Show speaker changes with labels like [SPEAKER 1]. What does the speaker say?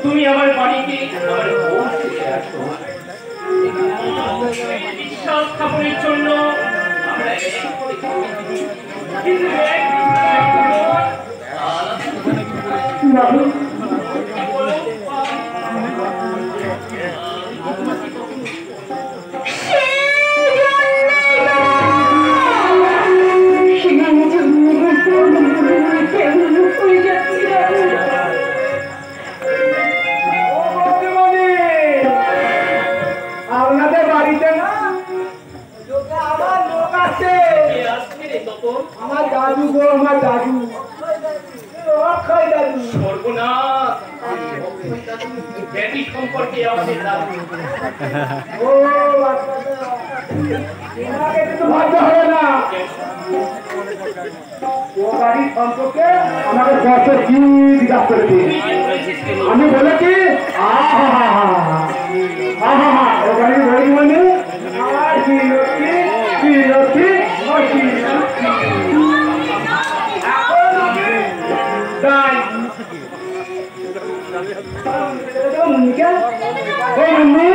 [SPEAKER 1] তুমি আমার বাড়িতে আমার বউ ছেড়ে আসো। বিশ্বাস স্থাপনের জন্য আমরা কিন্তু
[SPEAKER 2] বাবু আপনাদের বাড়িতে না আমার লোক আছে। আমার দাদু গো, আমার দাদু অক্ষয় দাদু।
[SPEAKER 1] সর্বনাশ, ব্যাটি সম্পর্কে আমাদের দাদু।
[SPEAKER 2] ও তোমাকে কিন্তু ভাবতে হবে না, ও বাড়ির সম্পর্কে আমাকে কত কি জিজ্ঞাসা করেছে। আমি বলেছি ও বাড়ির বড়ি মানে আর কি লক্ষ্মী কি লক্ষ্মী তাই মুন্নিকে মুন্নি